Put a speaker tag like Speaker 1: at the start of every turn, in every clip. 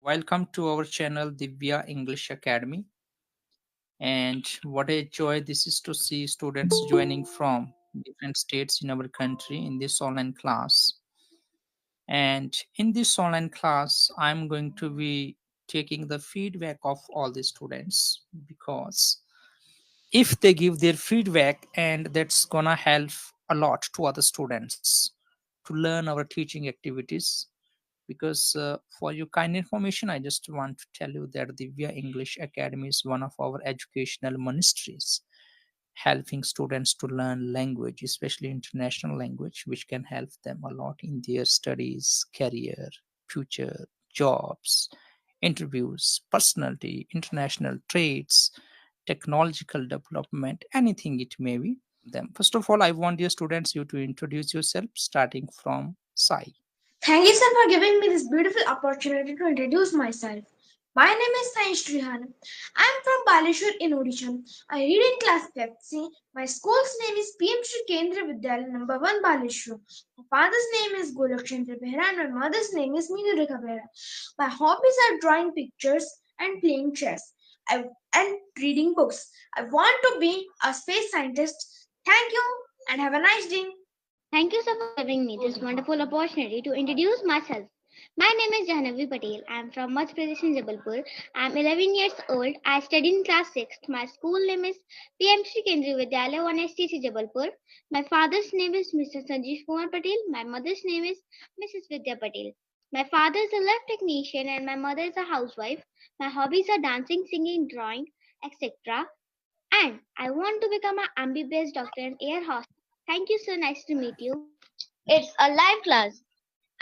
Speaker 1: Welcome to our channel Divya English Academy. And what a joy this is to see students joining from different states in our country in this online class. And in this online class, I'm going to be taking the feedback of all the students because if they give their feedback, and that's gonna help a lot to other students to learn our teaching activities. Because for your kind information, I just want to tell you that the Divya English Academy is one of our educational ministries, helping students to learn language, especially international language, which can help them a lot in their studies, career, future, jobs, interviews, personality, international traits, technological development, anything it may be them. First of all, I want dear students you to introduce yourself, starting from Sai.
Speaker 2: Thank you, sir, for giving me this beautiful opportunity to introduce myself. My name is Saish Trihan. I am from Baleshwar in Odisha. I read in class 5th C. My school's name is PM Shri Kendra Vidyalaya number 1 Baleshwar. My father's name is Golakchandra Behra and my mother's name is Meenu Rekha Behra. My hobbies are drawing pictures and playing chess and reading books. I want to be a space scientist. Thank you and have a nice day.
Speaker 3: Thank you, sir, for giving me this wonderful opportunity to introduce myself. My name is Jahnavi Patel. I am from Madhya Pradesh in Jabalpur. I am 11 years old. I study in class 6th. My school name is PM Shri Kendriya Vidyalaya 1 STC Jabalpur. My father's name is Mr. Sanjeev Kumar Patel. My mother's name is Mrs. Vidya Patel. My father is a lab technician and my mother is a housewife. My hobbies are dancing, singing, drawing, etc. And I want to become an MBBS doctor and air hostess. Thank you, sir. Nice to meet you.
Speaker 4: It's a live class,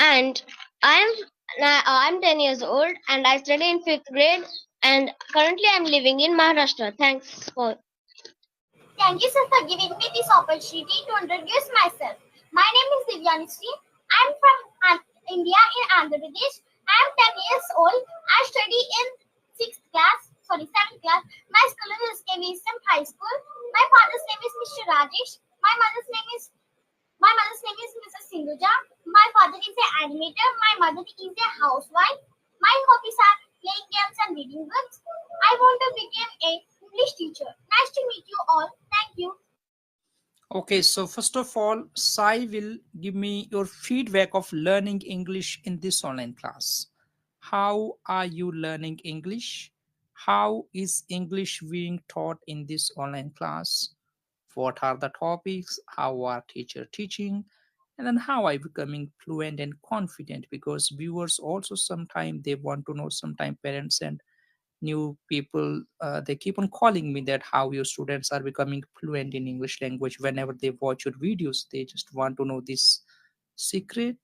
Speaker 4: and I'm 10 years old, and I study in fifth grade, and currently I'm living in Maharashtra. Thanks for.
Speaker 5: Thank you, sir, for giving me this opportunity to introduce myself. My name is Divyani Sri. I am from India in Andhra Pradesh. I am 10 years old. I study in 7th class. My school is SKVSM High School. My father's name is Mr. Rajesh. My mother's name is Mrs. Sindhuja. My father is an animator. My mother is a housewife. My hobbies are playing games and reading books. I want to become a English teacher. Nice to meet you all. Thank you.
Speaker 1: Okay, so first of all, Sai will give me your feedback of learning English in this online class. How are you learning English? How is English being taught in this online class? What are the topics? How are teacher teaching? And then how I becoming fluent and confident? Because viewers also sometimes they want to know, sometimes parents and new people they keep on calling me that how your students are becoming fluent in English language. Whenever they watch your videos, they just want to know this secret.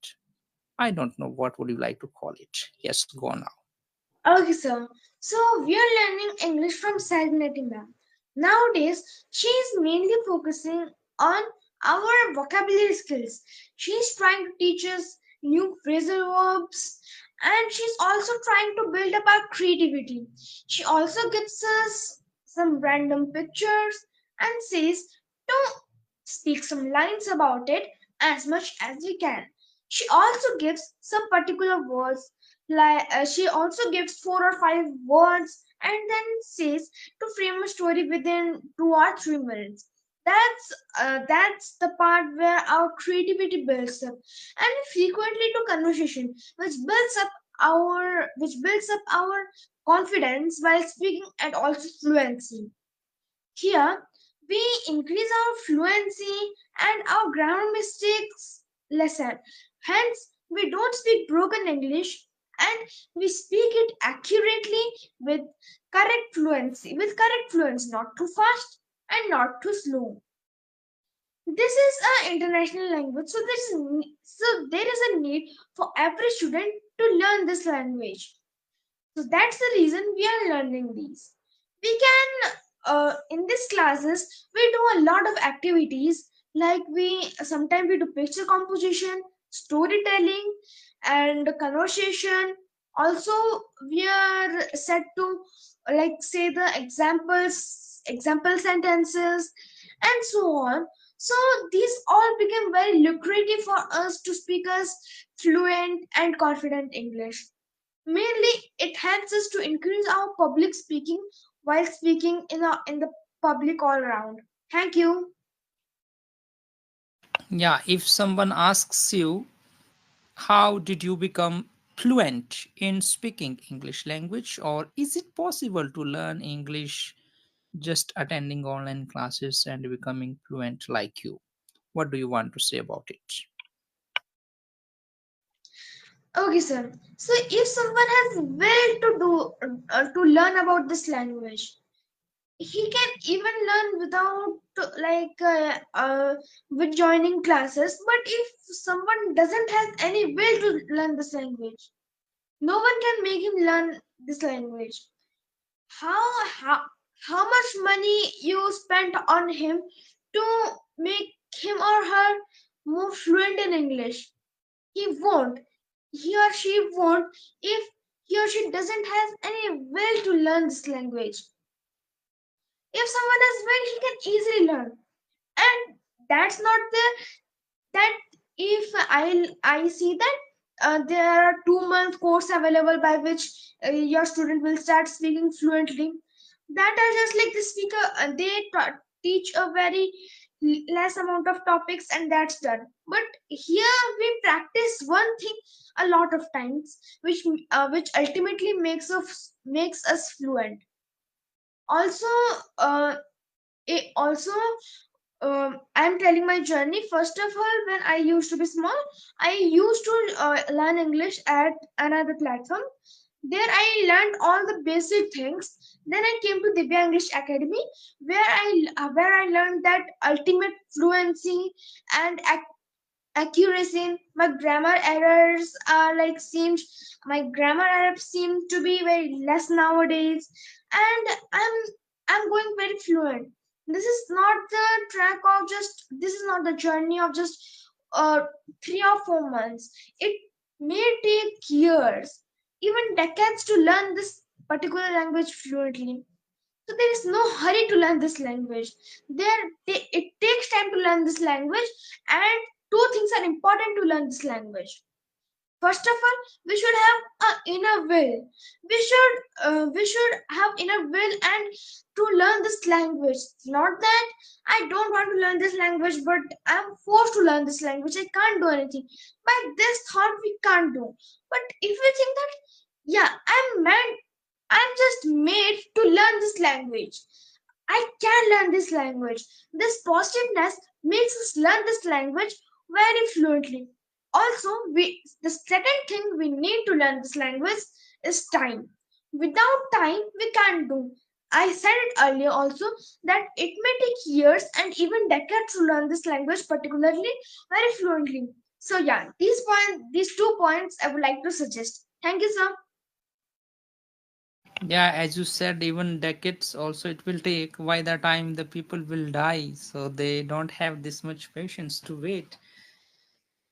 Speaker 1: I don't know what would you like to call it. Yes, go on now.
Speaker 2: Okay, sir. So we are learning English from Sagnati ma'am. Nowadays, she is mainly focusing on our vocabulary skills. She is trying to teach us new phrasal verbs and she's also trying to build up our creativity. She also gives us some random pictures and says to speak some lines about it as much as we can. She also gives some particular words she also gives 4 or 5 words and then says to frame a story within 2 or 3 minutes. That's the part where our creativity builds up, and we frequently do conversation, which builds up our confidence while speaking and also fluency. Here, we increase our fluency and our grammar mistakes lessen. Hence, we don't speak broken English and we speak it accurately with correct fluency, not too fast and not too slow. This is an international language, so there is a need for every student to learn this language. So that's the reason we are learning these. We can, in these classes, we do a lot of activities like we sometimes we do picture composition, storytelling, and conversation. Also, we are set to say the example sentences, and so on. So these all became very lucrative for us to speak as fluent and confident English. Mainly, it helps us to increase our public speaking while speaking in the public all around. Thank you.
Speaker 1: Yeah, if someone asks you, how did you become fluent in speaking English language, or is it possible to learn English just attending online classes and becoming fluent like you? What do you want to say about it?
Speaker 2: Okay, sir. So, if someone has will to do to learn about this language, he can even learn without with joining classes. But if someone doesn't have any will to learn this language, no one can make him learn this language. How how how much money you spent on him to make him or her more fluent in English? He won't. He or she won't if he or she doesn't have any will to learn this language. If someone has will, he can easily learn. And that's not the that if I see that there are 2 month course available by which your student will start speaking fluently. That are just like the speaker. Teach a very less amount of topics and that's done. But here we practice one thing a lot of times, which ultimately makes us fluent. Also, also I'm telling my journey. First of all, when I used to be small, I used to learn English at another platform. There I learned all the basic things. Then I came to Divya English Academy, where I learned that ultimate fluency and accuracy. My grammar errors seem to be very less nowadays, and I'm going very fluent. This is not the journey of just 3 or 4 months. It may take years, even decades, to learn this particular language fluently. So there is no hurry to learn this language. It takes time to learn this language, and two things are important to learn this language. First of all, we should have a inner will. We should have inner will and to learn this language. Not that I don't want to learn this language, but I'm forced to learn this language. I can't do anything. By this thought, we can't do. But if we think that, yeah, I'm just made to learn this language. I can learn this language. This positiveness makes us learn this language very fluently. Also, the second thing we need to learn this language is time. Without time, we can't do. I said it earlier also that it may take years and even decades to learn this language, particularly very fluently. So yeah, these 2 points I would like to suggest. Thank you, sir.
Speaker 1: Yeah, as you said, even decades also it will take. By the time the people will die, so they don't have this much patience to wait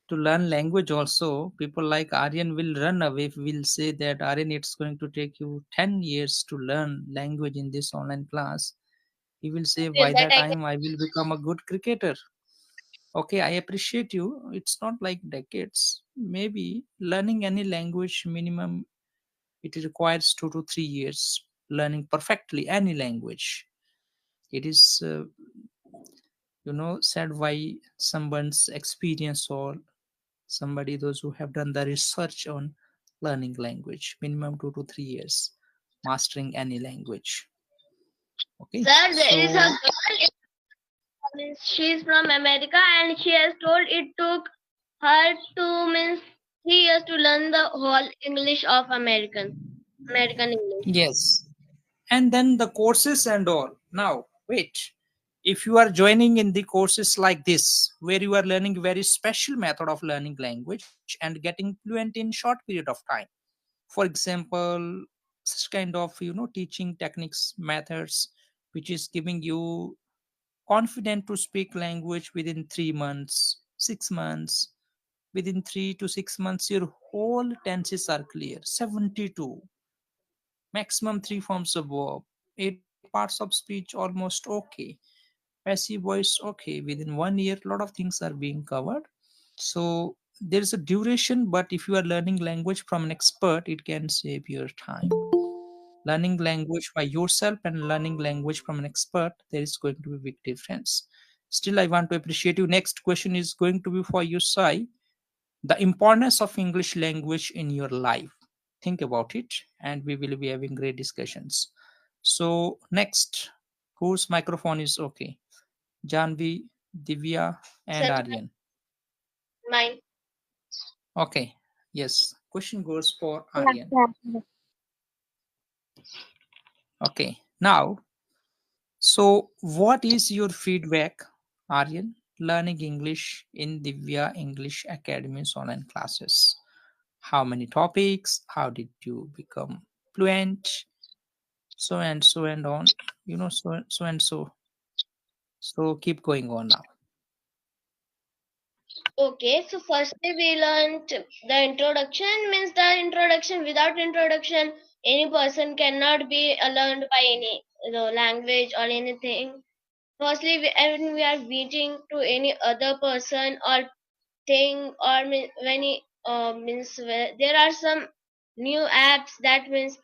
Speaker 1: to learn language. Also, people like Aryan will run away if we'll say that Aryan, it's going to take you 10 years to learn language in this online class. He will say,
Speaker 4: Yes,
Speaker 1: by
Speaker 4: that
Speaker 1: that
Speaker 4: I can.
Speaker 1: time I will become a good cricketer. Okay, I appreciate you. It's not like decades. Maybe learning any language minimum it requires 2 to 3 years learning perfectly any language. It is said by someone's experience or somebody those who have done the research on learning language minimum 2 to 3 years mastering any language. Okay,
Speaker 4: Sir, there is a
Speaker 1: so
Speaker 4: girl. She's from America, and she has told it took her 3 years to learn the whole English of American English.
Speaker 1: yes, and then the courses and all. Now wait, if you are joining in the courses like this where you are learning very special method of learning language and getting fluent in short period of time, for example, such kind of teaching techniques methods which is giving you confident to speak language within 3 months 6 months. Within 3 to 6 months your whole tenses are clear. 72 maximum 3 forms of verb, 8 parts of speech almost okay, passive voice okay. Within 1 year a lot of things are being covered. So there is a duration, but if you are learning language from an expert, it can save your time. Learning language by yourself and learning language from an expert, there is going to be a big difference. Still, I want to appreciate you. Next question is going to be for you, Sai. The importance of English language in your life. Think about it, and we will be having great discussions. So, next, whose microphone is okay? Janvi, Divya, and
Speaker 4: Sir,
Speaker 1: Aryan.
Speaker 4: mine.
Speaker 1: Okay, yes. Question goes for
Speaker 5: Yeah,
Speaker 1: Aryan.
Speaker 5: yeah.
Speaker 1: Okay, now, so what is your feedback, Aryan, learning English in Divya English Academy's online classes? How many topics? How did you become fluent? So and so and on. So and so. So keep going on now.
Speaker 4: Okay, so firstly we learned the introduction. Means the introduction. Without introduction, any person cannot be learned by any language or anything. Firstly, when we are meeting to any other person or thing, or when means there are some new apps, that means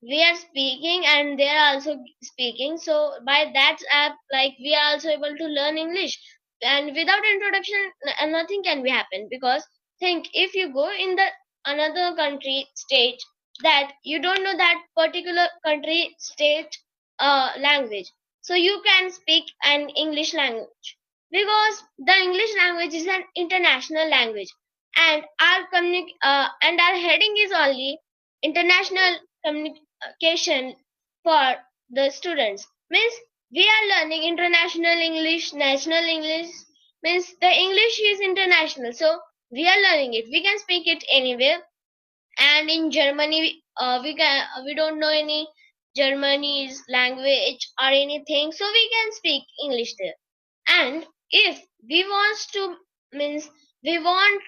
Speaker 4: we are speaking and they are also speaking. So by that app, like, we are also able to learn English. And without introduction, nothing can be happen. Because think, if you go in the another country state, that you don't know that particular country state language, so you can speak an English language, because the English language is an international language, and and our heading is only international communication for the students. Means we are learning international English, national English. Means the English is international, so we are learning it. We can speak it anywhere. And in Germany, we don't know any Germany's language or anything, so we can speak English there. And if we want to, means we want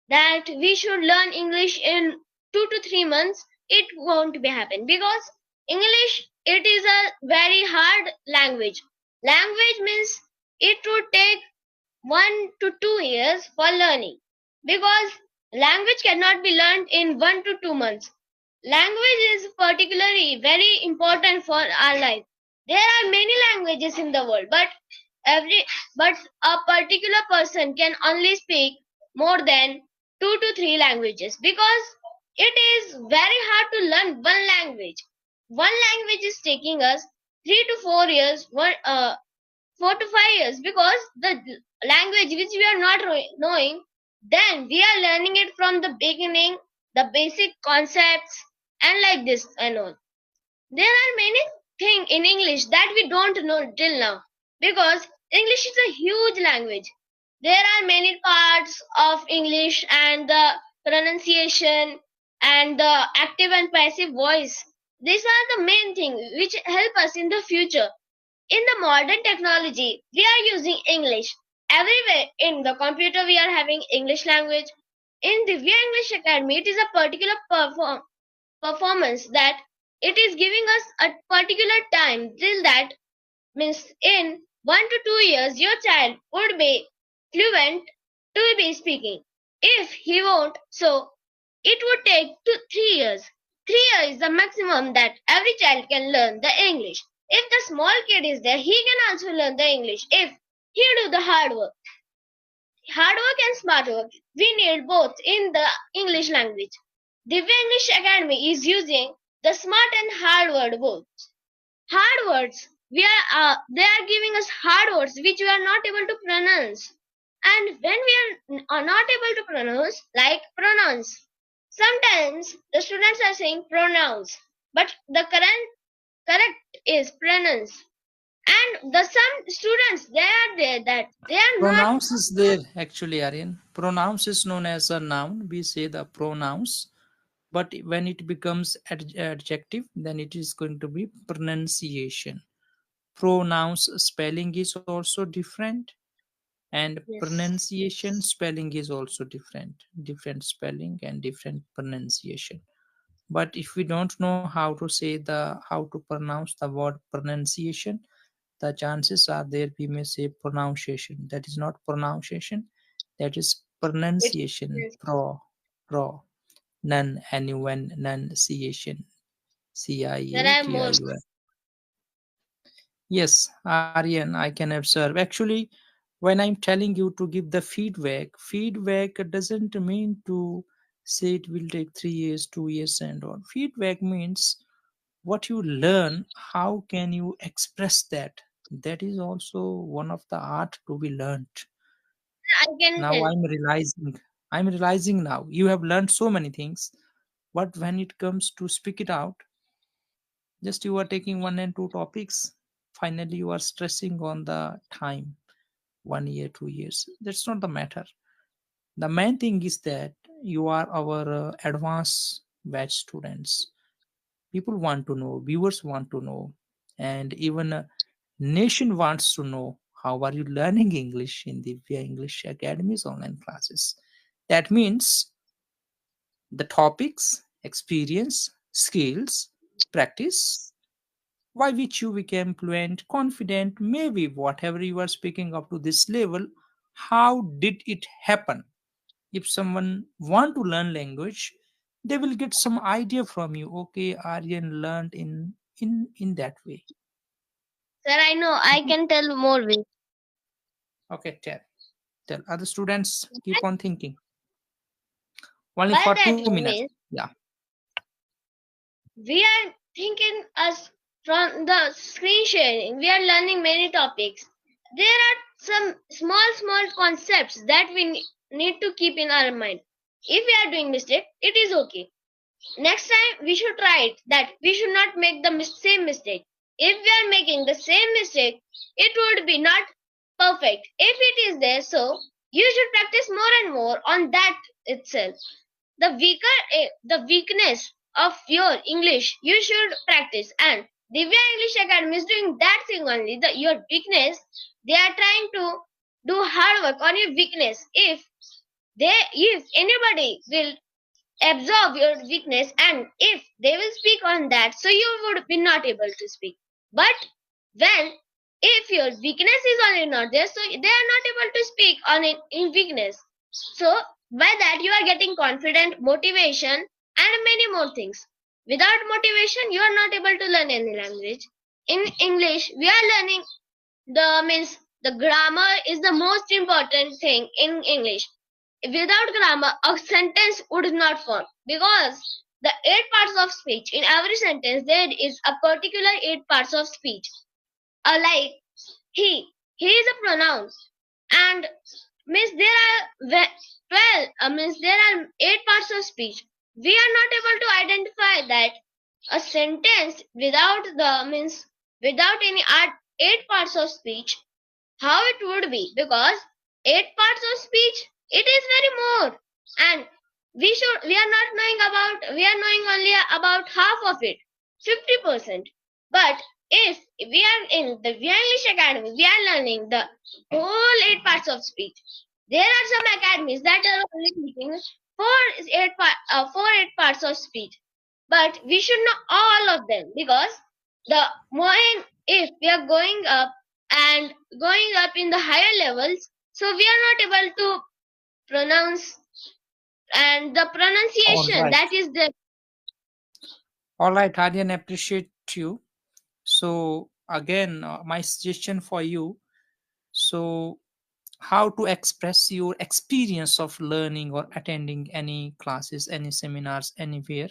Speaker 4: that we should learn English in 2 to 3 months, it won't be happen, because English, it is a very hard language. Language means it would take 1 to 2 years for learning, because language cannot be learned in 1 to 2 months. Language is particularly very important for our life. There are many languages in the world, every but a particular person can only speak more than 2 to 3 languages, because it is very hard to learn one language. One language is taking us 3 to 4 years, 4 to 5 years, because the language which we are not knowing, then we are learning it from the beginning, the basic concepts, and like this and all. There are many things in English that we don't know till now, because English is a huge language. There are many parts of English, and the pronunciation, and the active and passive voice. These are the main things which help us in the future. In the modern technology, we are using English. Everywhere in the computer, we are having English language. In Divya English Academy, it is a particular performance that it is giving us a particular time till that, means in 1 to 2 years your child would be fluent to be speaking. If he won't, so it would take 3 years. 3 years is the maximum that every child can learn the English. If the small kid is there, he can also learn the English if he do the hard work. Hard work and smart work, we need both in the English language. Divya English Academy is using the smart and hard word both. Hard words, they are giving us hard words which we are not able to pronounce. And when we are not able to pronounce, like pronouns, sometimes the students are saying pronouns, but the correct is pronounce. And the some students, they are there that they are not.
Speaker 1: Pronouns is there actually, Aryan. Pronouns is known as a noun. We say the pronouns, but when it becomes adjective, then it is going to be pronunciation. Pronouns spelling is also different, and
Speaker 4: Yes.
Speaker 1: pronunciation spelling is also different spelling and different pronunciation. But if we don't know how to say the how to pronounce the word pronunciation, the chances are there we may say pronunciation. That is not pronunciation, that is
Speaker 4: It's
Speaker 1: pronunciation, pro, none, NUN, nunciation,
Speaker 4: there are more.
Speaker 1: CIATIUN. Yes, Aryan, I can observe. Actually, when I'm telling you to give the feedback doesn't mean to say it will take 3 years, 2 years, and all. Feedback means what you learn, how can you express that? That is also one of the art to be learned.
Speaker 4: I can
Speaker 1: Now
Speaker 4: tell.
Speaker 1: I'm realizing now. You have learned so many things, but when it comes to speak it out, just you are taking one and two topics. Finally, you are stressing on the time, 1 year, 2 years. That's not the matter. The main thing is that you are our advanced batch students. People want to know, viewers want to know, and even nation wants to know how are you learning English in the Via English Academy's online classes. That means the topics, experience, skills, practice, by which you became fluent, confident, maybe whatever you are speaking up to this level. How did it happen? If someone want to learn language, they will get some idea from you. Okay, Aryan learned in that way.
Speaker 4: Sir, I know I can tell more ways.
Speaker 1: Okay, tell other students, keep
Speaker 4: But
Speaker 1: on thinking. Only
Speaker 4: by
Speaker 1: for
Speaker 4: that
Speaker 1: 2 minutes.
Speaker 4: means
Speaker 1: Yeah.
Speaker 4: we are thinking us from the screen sharing. We are learning many topics. There are some small concepts that we need to keep in our mind. If we are doing mistake, it is okay. Next time we should try it that we should not make the same mistake. If we are making the same mistake, it would be not perfect. If it is there, so you should practice more and more on that itself. The weakness of your English you should practice, and Divya English Academy is doing that thing only. Your weakness, they are trying to do hard work on your weakness. If anybody will absorb your weakness, and if they will speak on that, so you would be not able to speak. But when if your weakness is only not there, so they are not able to speak on it in weakness. So by that you are getting confident, motivation, and many more things. Without motivation you are not able to learn any language. In English we are learning the means the grammar is the most important thing in English. Without grammar, a sentence would not form, because the eight parts of speech, in every sentence there is a particular eight parts of speech. Like he is a pronoun, and means there are 12 means there are eight parts of speech. We are not able to identify that a sentence without the means without any eight parts of speech, how it would be, because eight parts of speech, it is very more, and we are knowing only about half of it, 50%. But if we are in the VIA English Academy, we are learning the whole eight parts of speech. There are some academies that are only teaching four eight parts of speech, but we should know all of them, because the more if we are going up and going up in the higher levels, so we are not able to pronounce, and the
Speaker 1: All
Speaker 4: pronunciation,
Speaker 1: right.
Speaker 4: that is the
Speaker 1: All right, Aryan, appreciate you. So again, my suggestion for you. So how to express your experience of learning or attending any classes, any seminars, anywhere.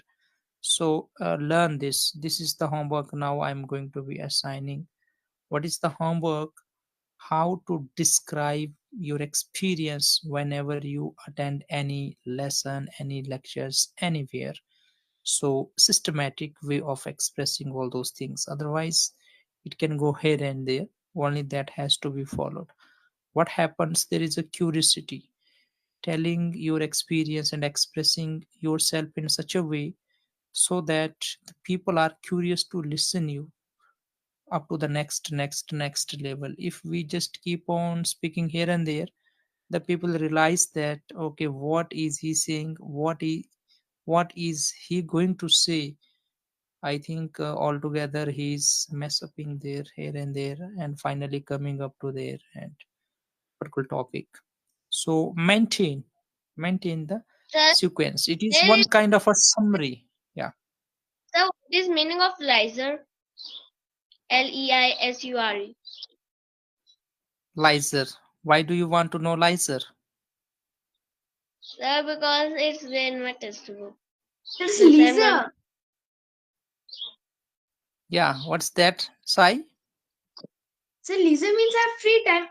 Speaker 1: So learn this. This is the homework now I'm going to be assigning. What is the homework? How to describe your experience whenever you attend any lesson, any lectures, anywhere. So systematic way of expressing all those things. Otherwise, it can go here and there. Only that has to be followed. What happens? There is a curiosity. Telling your experience and expressing yourself in such a way so that the people are curious to listen you up to the next level. If we just keep on speaking here and there, the people realize that okay, what is he saying, what is he going to say. I think altogether he's mess upping there here and there and finally coming up to there and particular topic. So maintain. maintain the
Speaker 4: Sir,
Speaker 1: sequence. It is
Speaker 4: there
Speaker 1: one
Speaker 4: is
Speaker 1: kind of a summary. Yeah.
Speaker 4: sir, what is meaning of leisure? Leisure.
Speaker 1: Lizer. Why do you want to know Lizer?
Speaker 4: Sir, because it's there in my textbook.
Speaker 2: It's
Speaker 4: The same one.
Speaker 2: leisure.
Speaker 1: Yeah, what's that, Sai?
Speaker 2: So leisure means I have free time.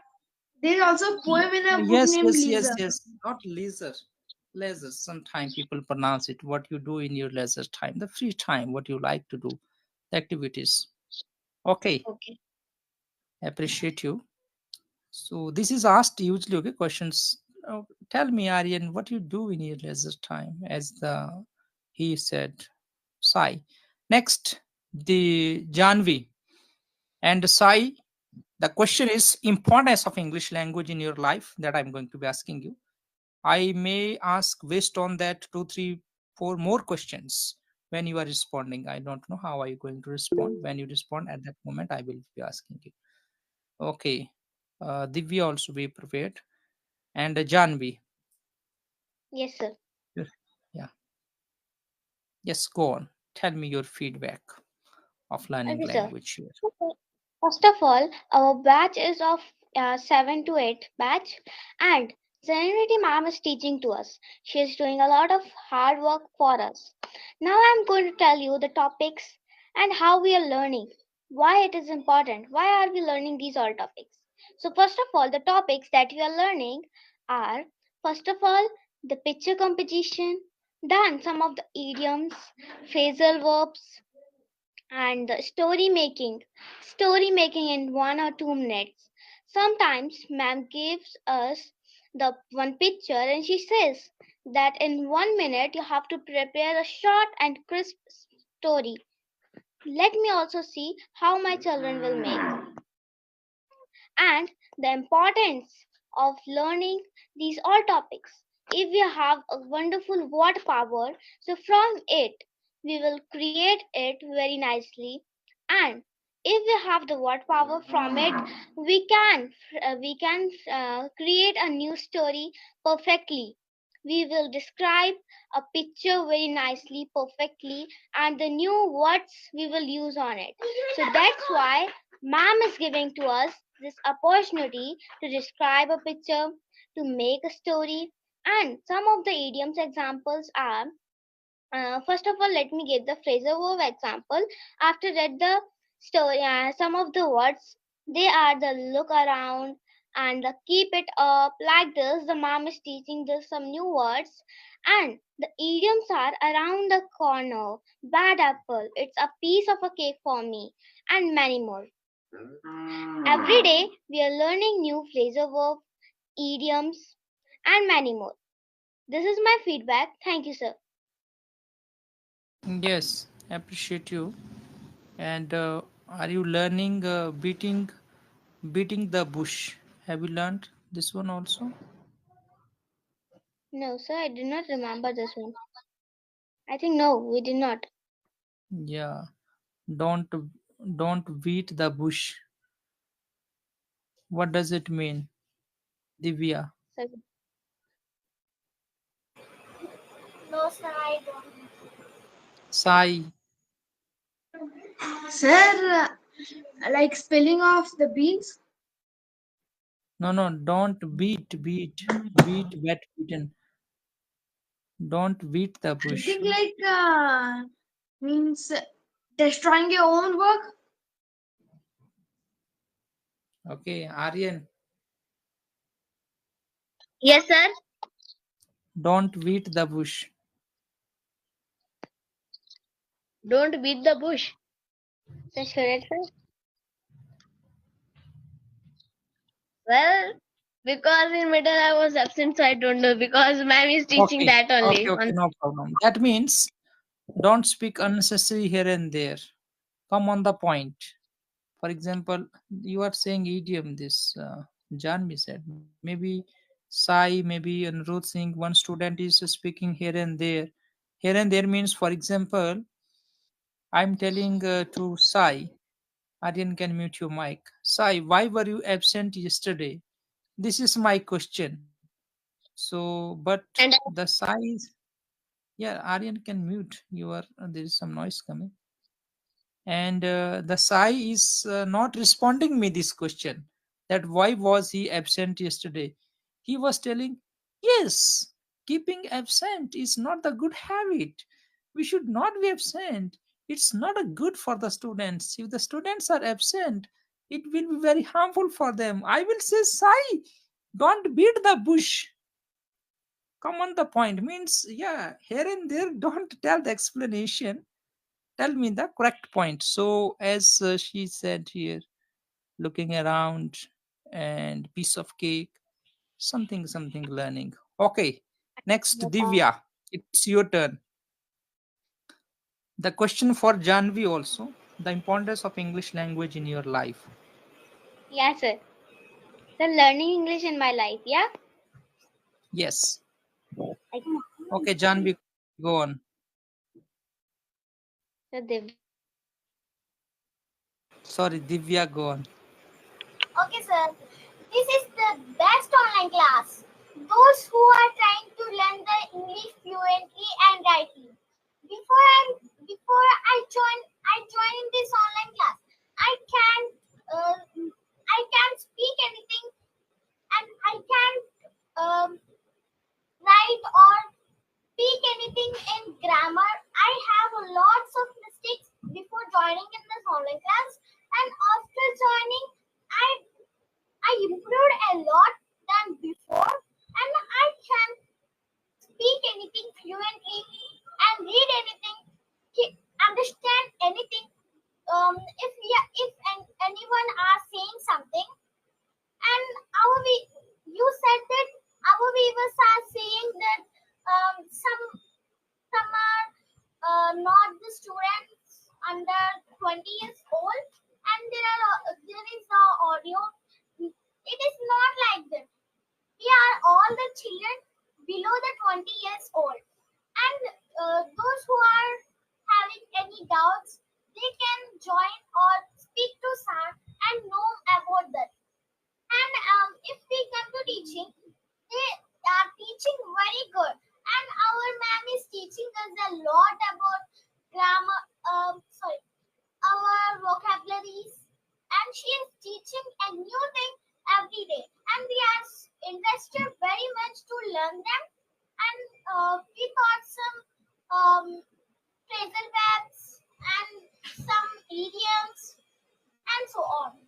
Speaker 2: There is also a poem in a book
Speaker 1: Yes,
Speaker 2: named
Speaker 1: yes, yes,
Speaker 2: Leisure.
Speaker 1: yes. Not leisure. Leisure. Sometimes people pronounce it. What you do in your leisure time, the free time, what you like to do, the activities. Okay,
Speaker 4: Okay.
Speaker 1: appreciate you. So this is asked usually. Okay, questions. Tell me, Aryan, what you do in your leisure time? As the he said, Sai. Next, the Janvi and Sai. The question is importance of English language in your life that I'm going to be asking you. I may ask based on that two, three, four more questions when you are responding. I don't know how are you going to respond. When you respond at that moment, I will be asking you. Okay. Divya also be prepared. And Janvi.
Speaker 3: Yes, sir.
Speaker 1: Yes. Yeah. Yes, go on. Tell me your feedback of learning
Speaker 3: Okay, sir.
Speaker 1: language here.
Speaker 3: Okay. First of all, our batch is of 7 to 8 batch, and Serenity ma'am is teaching to us. She is doing a lot of hard work for us. Now I'm going to tell you the topics and how we are learning, why it is important, why are we learning these all topics. So first of all, the topics that we are learning are, first of all, the picture composition, then some of the idioms, phrasal verbs, and the story making in 1 or 2 minutes. Sometimes ma'am gives us the one picture and she says that in 1 minute you have to prepare a short and crisp story. Let me also see how my children will make. And the importance of learning these all topics. If we have a wonderful word power, so from it we will create it very nicely. And if we have the word power from it, we can create a new story perfectly. We will describe a picture very nicely, perfectly, and the new words we will use on it. So that's why ma'am is giving to us this opportunity to describe a picture, to make a story, and some of the idioms examples are, first of all, let me give the phrasal verb example. After that, the story, some of the words, they are the look around and the keep it up. Like this, the mom is teaching this some new words, and the idioms are around the corner, bad apple, it's a piece of a cake for me, and many more. Every day, we are learning new phrasal verb, idioms, and many more. This is my feedback. Thank you, sir.
Speaker 1: Yes, appreciate you. And are you learning beating the bush? Have you learned this one also?
Speaker 3: No, sir, I did not remember this one. I think no, we did not.
Speaker 1: Yeah. Don't don't beat the bush. What does it mean, Divya?
Speaker 3: Sir,
Speaker 5: No, sir, I don't.
Speaker 1: Sai.
Speaker 2: Sir, like spelling of the beans.
Speaker 1: No, no, don't beat, wet beaten. Don't beat the
Speaker 2: I
Speaker 1: bush.
Speaker 2: think like means destroying your own work.
Speaker 1: Okay, Aryan,
Speaker 4: Yes, sir.
Speaker 1: don't beat the bush.
Speaker 4: Don't beat the bush.
Speaker 3: sir, should I try?
Speaker 4: Well, because in middle I was absent, so I don't know. Because ma'am is teaching
Speaker 1: Okay,
Speaker 4: that
Speaker 1: okay,
Speaker 4: only.
Speaker 1: okay, no problem. That means don't speak unnecessary here and there. Come on the point. For example, you are saying idiom. This Janvi said. Maybe Sai, maybe Anirudh Singh. One student is speaking here and there. Here and there means, for example, I'm telling to Sai, Aryan can mute your mic. Sai, why were you absent yesterday? This is my question. So, but
Speaker 4: And
Speaker 1: the size, yeah, Aryan can mute. There is some noise coming. And the Sai is not responding me this question, that why was he absent yesterday. He was telling, yes, keeping absent is not the good habit. We should not be absent. It's not a good for the students. If the students are absent, it will be very harmful for them. I will say, Sai, don't beat the bush, come on the point. Means, yeah, here and there, don't tell the explanation, tell me the correct point. So as she said here, looking around and piece of cake, something learning. Okay, next, Divya, it's your turn. The question for Janvi also, the importance of English language in your life.
Speaker 3: Yes, sir. The learning English in my life. Yeah.
Speaker 1: Yes.
Speaker 3: I,
Speaker 1: Okay, Janvi, go on.
Speaker 3: so Div-
Speaker 1: Sorry, Divya, go on.
Speaker 5: Okay, sir. This is the best online class. Those who are trying to learn the English fluently and rightly. Before I joined this online class, I can't uh, I can't speak anything, and I can't um, write or speak anything in grammar. I have lots of mistakes before joining in this online class, and after joining, I I improved a lot than before, and I can speak anything fluently and read anything, understand anything. If anyone are saying something, and you said that our viewers are saying that some are not the students under 20 years old, and there is the audio. It is not like that. We are all the children below the 20 years old, and those who are having any doubts, they can join or speak to Sam and know about that. And if we come to teaching, they are teaching very good, and our ma'am is teaching us a lot about grammar. Sorry, our vocabularies, and she is teaching a new thing every day, and we are interested very much to learn them. And we taught some phrasal verbs and some idioms and so on.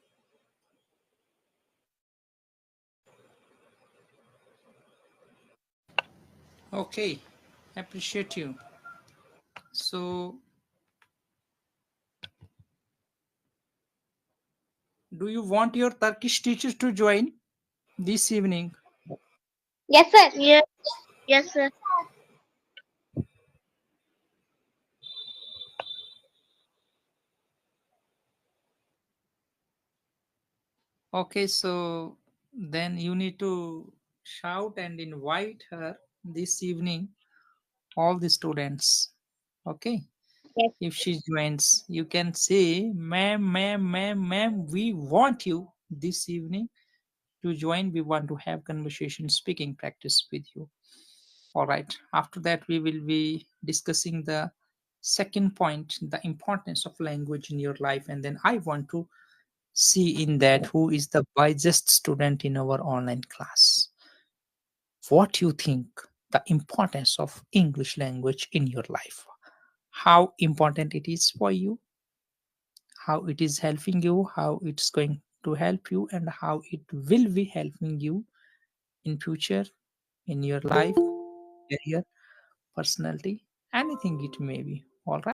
Speaker 1: Okay, appreciate you. So do you want your Turkish teachers to join this evening?
Speaker 3: yes, sir.
Speaker 4: yes, yes, sir.
Speaker 1: Okay, so then you need to shout and invite her this evening, all the students. Okay,
Speaker 3: Yes.
Speaker 1: if she joins, you can say, ma'am, we want you this evening to join. We want to have conversation speaking practice with you. All right, after that, we will be discussing the second point, the importance of language in your life. And then I want to see in that who is the wisest student in our online class. What you think the importance of English language in your life, how important it is for you, how it is helping you, how it's going to help you, and how it will be helping you in future, in your life, career, personality, anything it may be. All right.